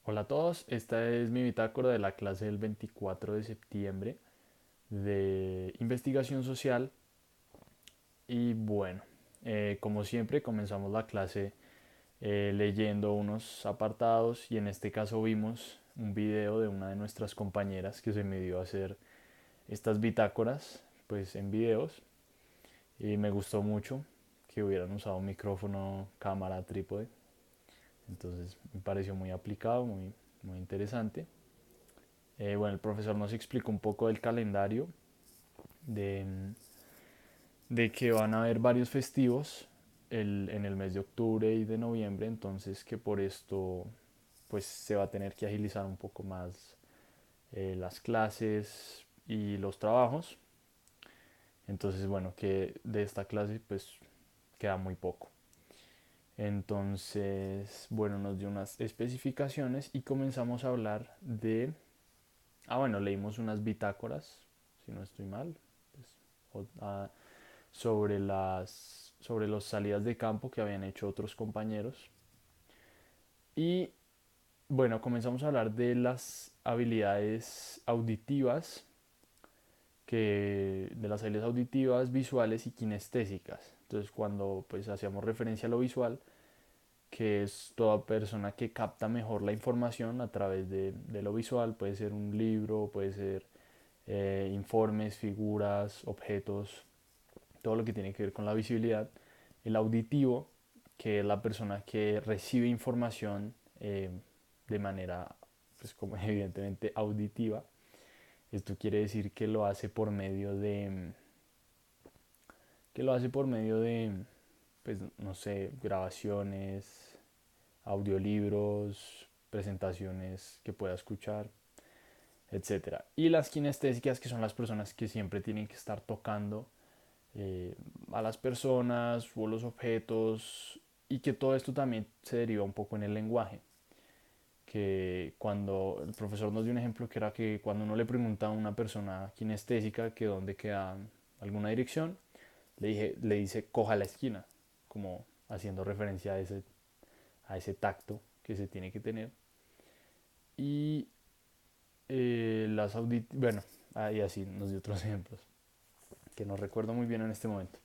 Hola a todos, esta es mi bitácora de la clase del 24 de septiembre de investigación social y bueno, como siempre comenzamos la clase leyendo unos apartados y en este caso vimos un video de una de nuestras compañeras que se me dio a hacer estas bitácoras pues en videos y me gustó mucho que hubieran usado un micrófono, cámara, trípode, entonces me pareció muy aplicado, muy interesante. Bueno, el profesor nos explicó un poco del calendario, de, de que van a haber varios festivos en el mes de octubre y de noviembre, entonces que por esto pues se va a tener que agilizar un poco más las clases y los trabajos. Entonces, bueno, que de esta clase pues queda muy poco. Entonces, bueno, nos dio unas especificaciones y comenzamos a hablar de... Ah, bueno, leímos unas bitácoras, si no estoy mal, pues, sobre las salidas de campo que habían hecho otros compañeros. Y bueno, comenzamos a hablar de las habilidades auditivas, de las habilidades auditivas, visuales y kinestésicas. Entonces, cuando pues hacíamos referencia a lo visual, que es toda persona que capta mejor la información a través de lo visual, puede ser un libro, puede ser informes, figuras, objetos, todo lo que tiene que ver con la visibilidad. El auditivo, que es la persona que recibe información de manera, pues como evidentemente auditiva. Esto quiere decir que lo hace por medio pues no sé, grabaciones, audiolibros, presentaciones que pueda escuchar, etcétera. Y las kinestésicas, que son las personas que siempre tienen que estar tocando eh, a las personas o los objetos, y que todo esto también se deriva un poco en el lenguaje, que cuando el profesor nos dio un ejemplo que era que cuando uno le pregunta a una persona kinestésica que dónde queda alguna dirección, le dice coja la esquina, como haciendo referencia a ese tacto que se tiene que tener. Y bueno, y así nos dio otros ejemplos que no recuerdo muy bien en este momento.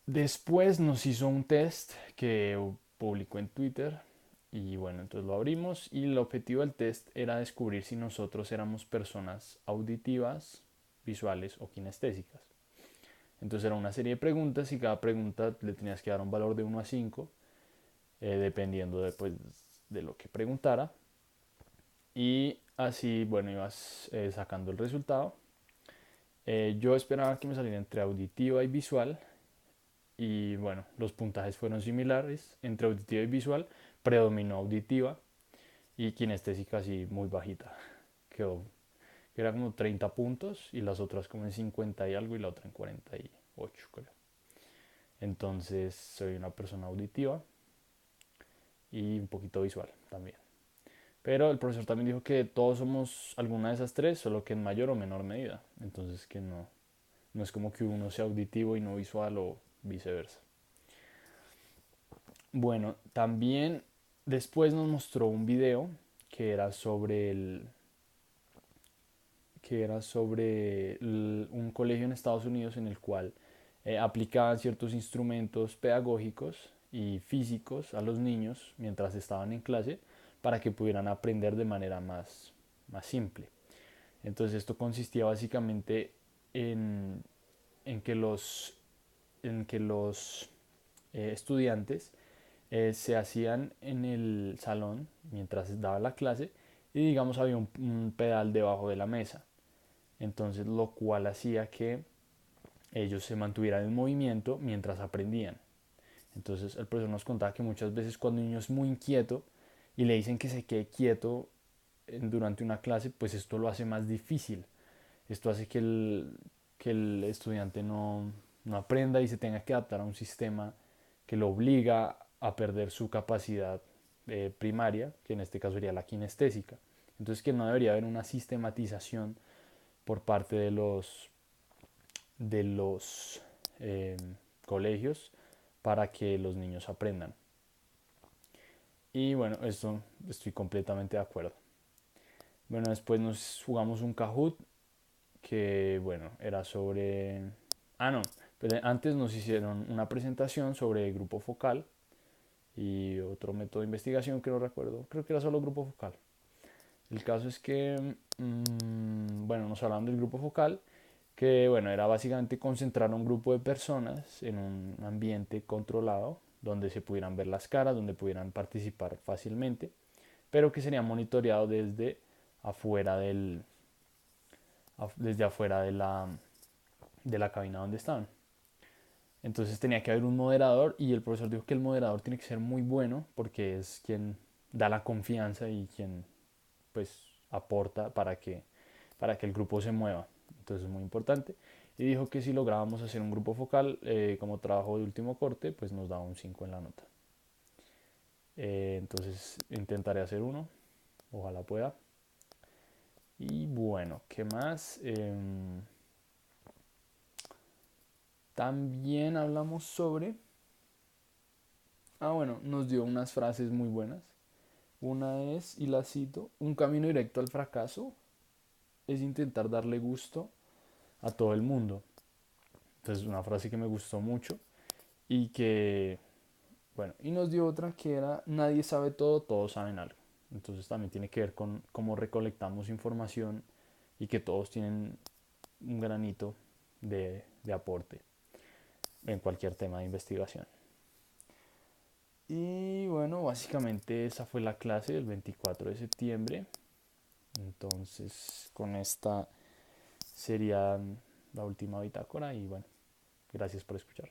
Después nos hizo un test que publicó en Twitter y bueno, entonces lo abrimos y el objetivo del test era descubrir si nosotros éramos personas auditivas, visuales o kinestésicas. Entonces era una serie de preguntas y cada pregunta le tenías que dar un valor de 1 a 5, dependiendo de lo que preguntara. Y así, bueno, ibas sacando el resultado. Yo esperaba que me saliera entre auditiva y visual. Y bueno, los puntajes fueron similares. Entre auditiva y visual predominó auditiva y kinestésica así muy bajita. Quedó, que era como 30 puntos y las otras como en 50 y algo y la otra en 48 creo. Entonces soy una persona auditiva y un poquito visual también. Pero el profesor también dijo que todos somos alguna de esas tres, solo que en mayor o menor medida. Entonces que no es como que uno sea auditivo y no visual o viceversa. Bueno, también después nos mostró un video que era sobre un colegio en Estados Unidos en el cual aplicaban ciertos instrumentos pedagógicos y físicos a los niños mientras estaban en clase para que pudieran aprender de manera más simple. Entonces esto consistía básicamente en, en que los, en que los estudiantes se hacían en el salón mientras daba la clase y digamos había un pedal debajo de la mesa. Entonces lo cual hacía que ellos se mantuvieran en movimiento mientras aprendían. Entonces el profesor nos contaba que muchas veces cuando un niño es muy inquieto y le dicen que se quede quieto durante una clase, pues esto lo hace más difícil. Esto hace que el estudiante no aprenda y se tenga que adaptar a un sistema que lo obliga a perder su capacidad primaria, que en este caso sería la kinestésica. Entonces que no debería haber una sistematización por parte de los eh, colegios para que los niños aprendan. Y bueno, esto estoy completamente de acuerdo. Bueno, después nos jugamos un Kahoot que, bueno, era sobre... Ah, no, pero antes nos hicieron una presentación sobre grupo focal y otro método de investigación que no recuerdo, creo que era solo grupo focal. El caso es que, bueno, nos hablaban del grupo focal, que bueno, era básicamente concentrar a un grupo de personas en un ambiente controlado, donde se pudieran ver las caras, donde pudieran participar fácilmente, pero que sería monitoreado afuera del, desde afuera de la cabina donde estaban. Entonces tenía que haber un moderador y el profesor dijo que el moderador tiene que ser muy bueno porque es quien da la confianza y quien pues aporta para que el grupo se mueva. Entonces es muy importante. Y dijo que si lográbamos hacer un grupo focal como trabajo de último corte, pues nos daba un 5 en la nota. Entonces intentaré hacer uno, ojalá pueda. Y bueno, ¿qué más? También hablamos sobre... Ah, bueno, nos dio unas frases muy buenas. Una es, y la cito, un camino directo al fracaso es intentar darle gusto a todo el mundo. Entonces, una frase que me gustó mucho y que, bueno, y nos dio otra que era, nadie sabe todo, todos saben algo. Entonces también tiene que ver con cómo recolectamos información y que todos tienen un granito de aporte en cualquier tema de investigación. Y bueno, básicamente esa fue la clase del 24 de septiembre. Entonces, con esta sería la última bitácora y bueno, gracias por escuchar.